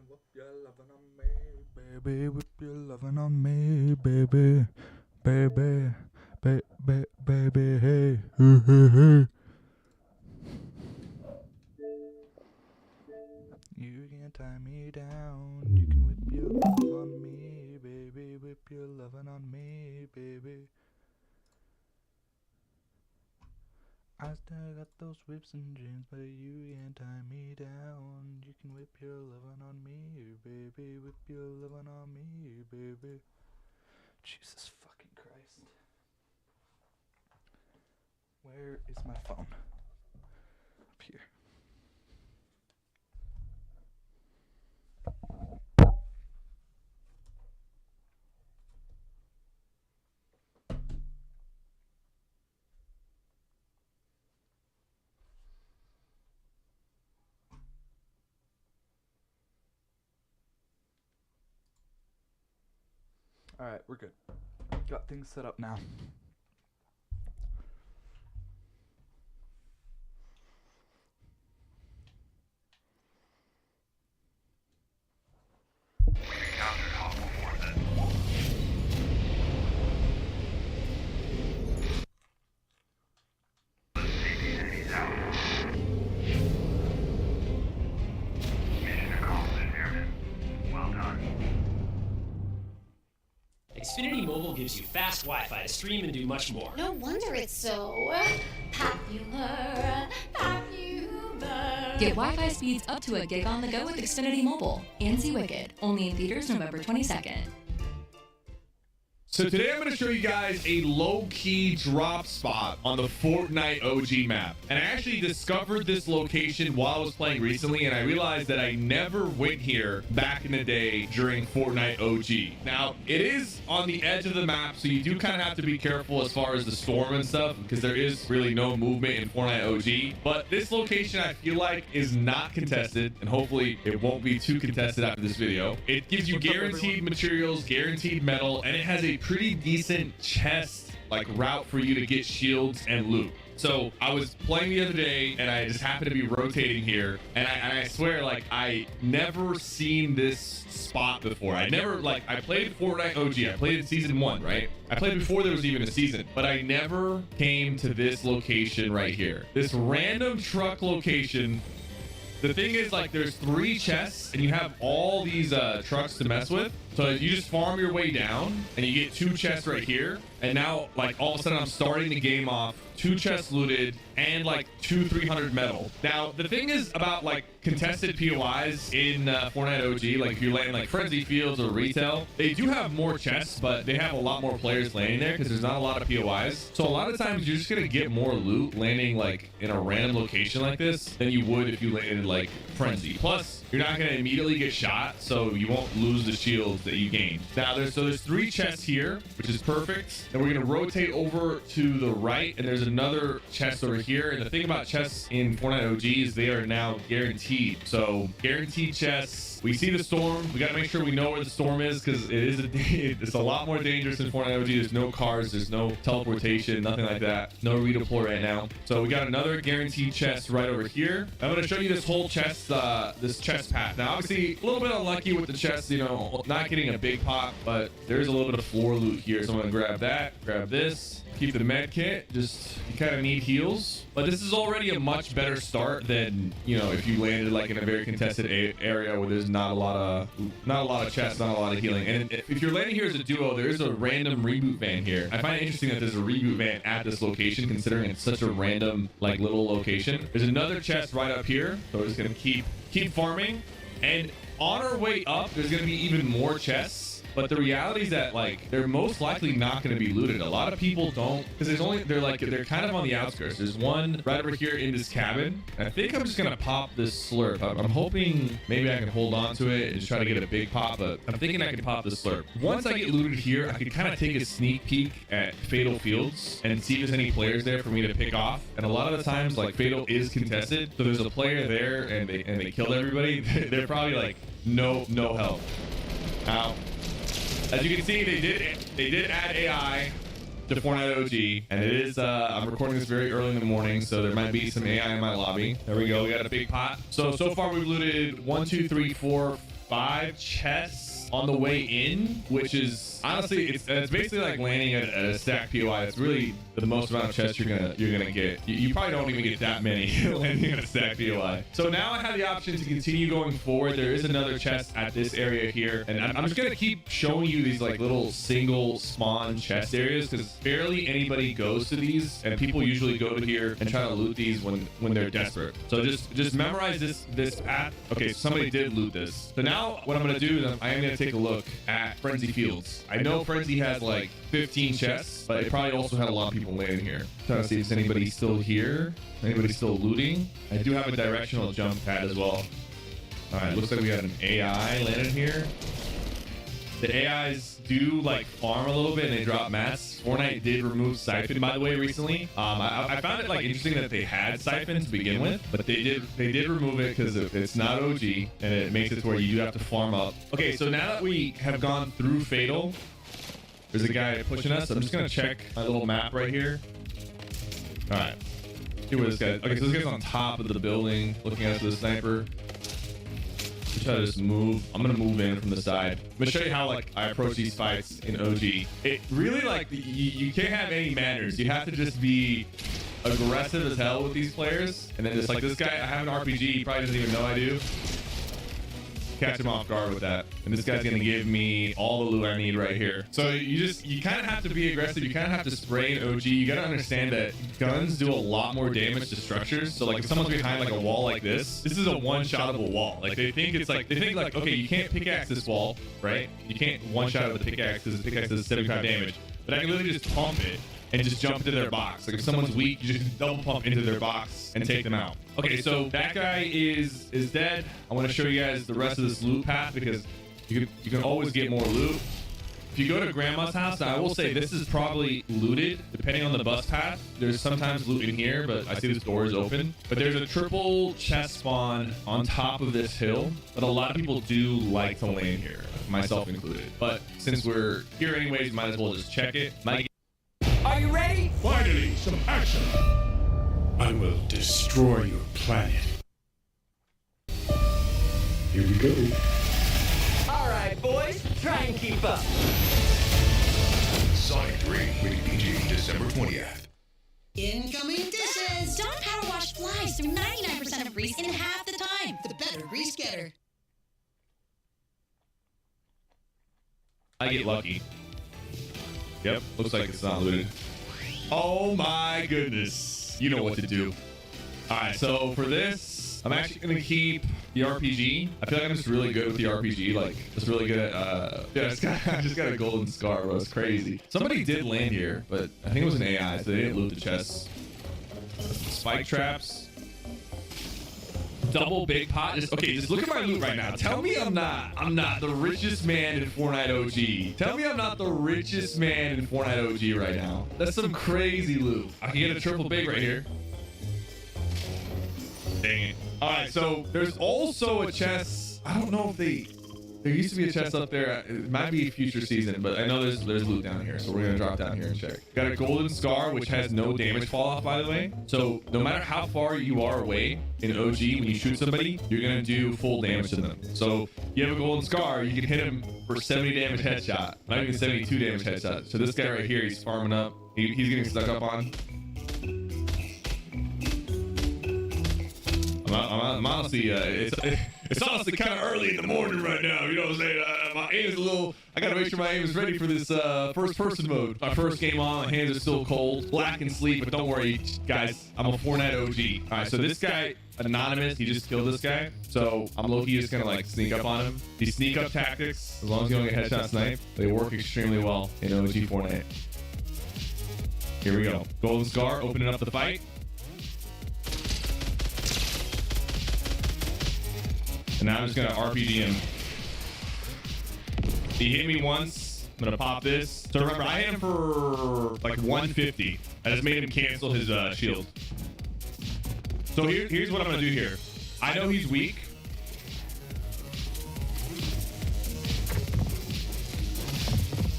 whip your lovin' on me, baby. Whip your lovin' on me, baby. Baby, baby, hey, hey, hey, hey. You can tie me down. You can whip your love on me, baby. Whip your lovin' on me, baby. I still got those whips and jeans, but you can't tie me down. You can whip your lovin' on me, baby. Whip your lovin' on me, baby. Jesus fucking Christ. Where is my phone? Up here. Alright, we're good. Got things set up now. Xfinity Mobile gives you fast Wi-Fi to stream and do much more. No wonder it's so popular. Get Wi-Fi speeds up to a gig on the go with Xfinity Mobile. And see Wicked, only in theaters November 22nd. So today I'm going to show you guys a low-key drop spot on the Fortnite OG map. And I actually discovered this location while I was playing recently, and I realized that I never went here back in the day during Fortnite OG. Now, it is on the edge of the map, so you do kind of have to be careful as far as the storm and stuff, because there is really no movement in Fortnite OG. But this location, I feel like, is not contested, and hopefully it won't be too contested after this video. It gives you guaranteed materials, guaranteed metal, and it has a pretty decent chest like route for you to get shields and loot. So I was playing the other day and I just happened to be rotating here, and I swear, like, I never seen this spot before. I never, like, I played Fortnite OG. I played in season 1, right? I played before there was even a season, but I never came to this location right here. This random truck location. The thing is, like, there's 3 chests and you have all these trucks to mess with. So you just farm your way down and you get 2 chests right here. And now, like, all of a sudden I'm starting the game off 2 chests looted and like 300 metal. Now, the thing is about like contested POIs in Fortnite OG, like if you're landing like Frenzy Fields or Retail, they do have more chests, but they have a lot more players landing there because there's not a lot of POIs. So a lot of times you're just gonna get more loot landing like in a random location like this than you would if you landed like Frenzy. Plus, you're not gonna immediately get shot, so you won't lose the shields that you gained. Now, there's 3 chests here, which is perfect. And we're gonna rotate over to the right, and there's another chest over here. And the thing about chests in Fortnite OG is they are now guaranteed. So guaranteed chests. We see the storm. We got to make sure we know where the storm is, because it's a lot more dangerous in Fortnite OG. There's no cars, there's no teleportation, nothing like that. No redeploy right now. So we got another guaranteed chest right over here. I'm going to show you this whole chest, this chest path. Now, obviously, a little bit unlucky with the chest, you know, not getting a big pop, but there's a little bit of floor loot here. So I'm going to grab that, grab this. Keep the med kit. Just, you kind of need heals, but this is already a much better start than, you know, if you landed like in a very contested area where there's not a lot of chests, not a lot of healing. And if you're landing here as a duo, there is a random reboot van here. I find it interesting that there's a reboot van at this location, considering it's such a random like little location. There's another chest right up here, so we're just gonna keep farming, and on our way up there's gonna be even more chests. But the reality is that, like, they're most likely not going to be looted. A lot of people don't, because they're kind of on the outskirts. There's one right over here in this cabin. I think I'm just going to pop this slurp. I'm hoping maybe I can hold on to it and just try to get a big pop, but I'm thinking I can pop this slurp. Once I get looted here, I can kind of take a sneak peek at Fatal Fields and see if there's any players there for me to pick off. And a lot of the times, like, Fatal is contested, so there's a player there and they killed everybody. They're probably like no help. Now, as you can see, they did add AI to Fortnite OG, and it is I'm recording this very early in the morning, so there might be some AI in my lobby. There we go, we got a big pot. So far we've looted 1, 2, 3, 4, 5 chests on the way in, which is honestly it's basically like landing at a stack POI. It's really the most amount of chests you're gonna get. You probably don't even get that many landing at a stack POI. So now I have the option to continue going forward. There is another chest at this area here, and I'm just gonna keep showing you these like little single spawn chest areas because barely anybody goes to these, and people usually go to here and try to loot these when they're desperate. So just memorize this path. Okay, so somebody did loot this. So now what I'm gonna do is I am gonna take a look at Frenzy Fields. I know Frenzy has like 15 chests, but it probably also had a lot of people landing here. Trying to see if anybody's still here. Anybody still looting? I do have a directional jump pad as well. All right, looks like we got an AI landed here. The AIs do like farm a little bit and they drop mats. Fortnite did remove Siphon, by the way, recently. I found it like interesting that they had Siphon to begin with, but they did remove it because it's not OG and it makes it to where you do have to farm up. Okay, so now that we have gone through Fatal, there's a guy pushing us. I'm just gonna check my little map right here. All right, see where this guy. Okay, so this guy's on top of the building, looking at us with a sniper. Try to just move. I'm gonna move in from the side. I'm gonna show you how like I approach these fights in OG. It really like you can't have any manners. You have to just be aggressive as hell with these players, and then just like this guy, I have an RPG. He probably doesn't even know I do. Catch him off guard with that, and this guy's gonna give me all the loot I need right here. So you kind of have to be aggressive. You kind of have to spray in OG. You gotta understand that guns do a lot more damage to structures. So like if someone's behind like a wall like this is a one-shotable wall. Like they think okay, you can't pickaxe this wall, right? You can't one-shot with the pickaxe because the pickaxe does 75 damage. But I can literally just pump it and just jump into their box. Like if someone's weak, you just double pump into their box and take them out. Okay, so that guy is dead. I want to show you guys the rest of this loot path because you can always get more loot. If you go to Grandma's house, now I will say this is probably looted depending on the bus path. There's sometimes loot in here, but I see this door is open. But there's a triple chest spawn on top of this hill, but a lot of people do like to land here, myself included. But since we're here anyways, might as well just check it. Are you ready? Finally, some action. I will destroy your planet. Here we go. All right, boys, try and keep up. Sonic 3, rated PG, December 20th. Incoming dishes! Dawn Power Wash flies through 99% of grease in half the time. The better grease getter. I get lucky. Yep, looks like it's not looted. Oh my goodness. You know what to do. All right, so for this, I'm actually going to keep the RPG. I feel like I'm just really good with the RPG. Like, just really good at, yeah, I just got a golden scar, bro. It's crazy. Somebody did land here, but I think it was an AI, so they didn't loot the chests. Spike traps. Double big pot. Just look at my loot right now. Tell me I'm not the richest man in Fortnite OG. Tell me I'm not the richest man in Fortnite OG right now. That's some crazy loot. I can get a triple big right here. Dang it. All right, so there's also a chest. I don't know if there used to be a chest up there. It might be a future season, but I know there's loot down here, so we're gonna drop down here and check. Got a golden scar, which has no damage fall off, by the way. So no matter how far you are away in OG, when you shoot somebody, you're gonna do full damage to them. So you have a golden scar, you can hit him for 70 damage headshot, not even 72 damage headshot. So this guy right here, he's farming up. He's getting stuck up on. I'm honestly, it's honestly kind of early in the morning right now. You know what I'm saying? My aim is a little. I gotta make sure my aim is ready for this first-person mode. My first game on, my hands are still cold, lacking sleep. But don't worry, guys. I'm a Fortnite OG. All right, so this guy, anonymous, he just killed this guy. So I'm low-key just gonna like sneak up on him. These sneak-up tactics, as long as you don't get headshot snipe, they work extremely well in OG Fortnite. Here we go. Golden Scar, opening up the fight. And now I'm just gonna RPG him. He hit me once. I'm gonna pop this. So remember, I hit him for like 150. I just made him cancel his shield. So here's what I'm gonna do here. I know he's weak.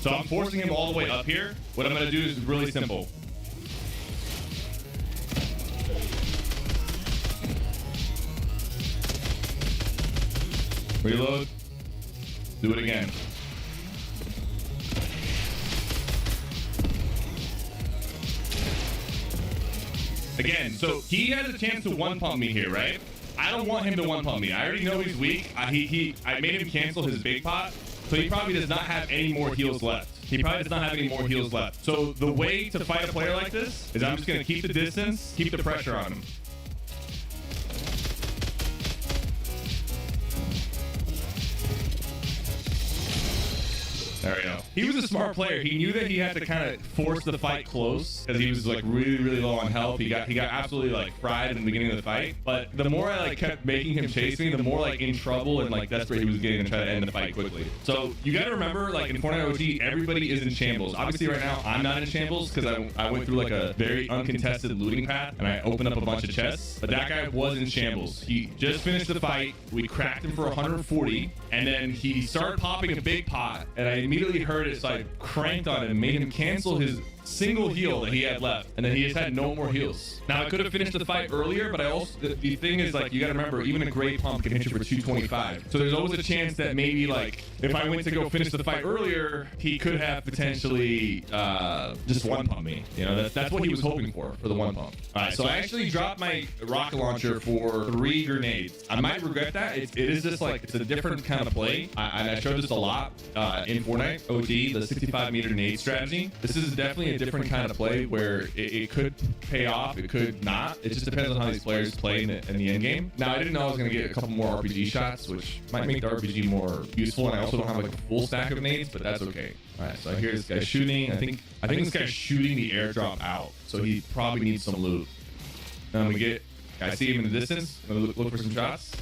So I'm forcing him all the way up here. What I'm gonna do is really simple. Reload. Do it again. Again, so he has a chance to one pump me here, right? I don't want him to one pump me. I already know he's weak. I made him cancel his big pot, so he probably does not have any more heals left. He probably does not have any more heals left. So the way to fight a player like this is I'm just gonna keep the distance, keep the pressure on him. There we go. He was a smart player. He knew that he had to kind of force the fight close because he was like really, really low on health. He got absolutely like fried in the beginning of the fight. But the more I like kept making him chase me, the more like in trouble and like desperate he was getting to try to end the fight quickly. So you got to remember, like in Fortnite OG, everybody is in shambles. Obviously right now I'm not in shambles because I went through like a very uncontested looting path and I opened up a bunch of chests. But that guy was in shambles. He just finished the fight. We cracked him for 140 and then he started popping a big pot and I immediately heard it, so I cranked on him, made him cancel his single heal that he had left, and then he just had no more heals. Now I could have finished the fight earlier, but I also the thing is like you got to remember, even a great pump can hit you for 225. So there's always a chance that maybe like if I went to go finish the fight earlier, he could have potentially just one pump me. You know, that's what he was hoping for the one pump. All right, so I actually dropped my rocket launcher for 3 grenades. I might regret that. It is just like it's a different kind of play. I showed this a lot in Fortnite OG, the 65-meter nade strategy. This is definitely a different kind of play where it could pay off, it could not. It just depends on how these players play in the end game. Now I didn't know I was gonna get a couple more RPG shots, which might make the RPG more useful, and I also don't have like a full stack of nades, but that's okay. All right, so I hear this guy shooting. I think this guy's shooting the airdrop out, so he probably needs some loot. And I see him in the distance. I'm gonna look for some shots.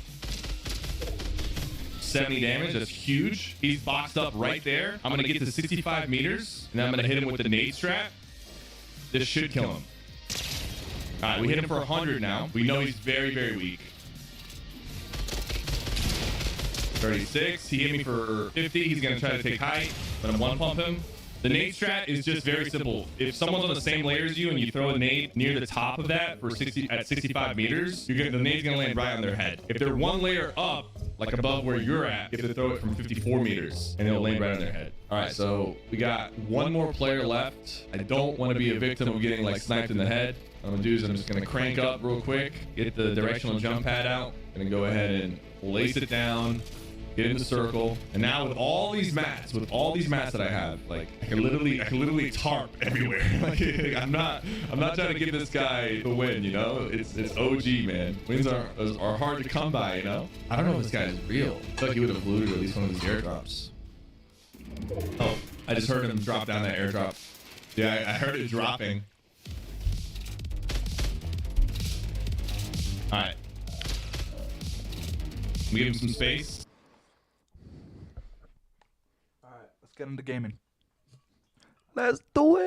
70 damage, that's huge. He's boxed up right there. I'm gonna get to 65 meters, and then I'm gonna hit him with the nade strat. This should kill him. All right, we hit him for 100 now. We know he's very, very weak. 36, he hit me for 50. He's gonna try to take height, but I'm one pump him. The nade strat is just very simple. If someone's on the same layer as you and you throw a nade near the top of that for 65 meters, the nade's gonna land right on their head. If they're one layer up, like above where you're at, you have to throw it from 54 meters and it'll land right on their head. All right, so we got one more player left. I don't want to be a victim of getting like sniped in the head. What I'm gonna do is I'm just gonna crank up real quick, get the directional jump pad out, and go ahead and lace it down, get in the circle. And now with all these mats that I have, like I can literally tarp everywhere. Like I'm not trying to give this guy the win, you know? It's OG, man. Wins are hard to come by, you know? I don't know if this guy is real. I feel like he would have looted at least one of these airdrops. Oh, I just heard him drop down that airdrop. Yeah, I heard it dropping. All right. We give him some space. Alright, let's get into gaming. Let's do it!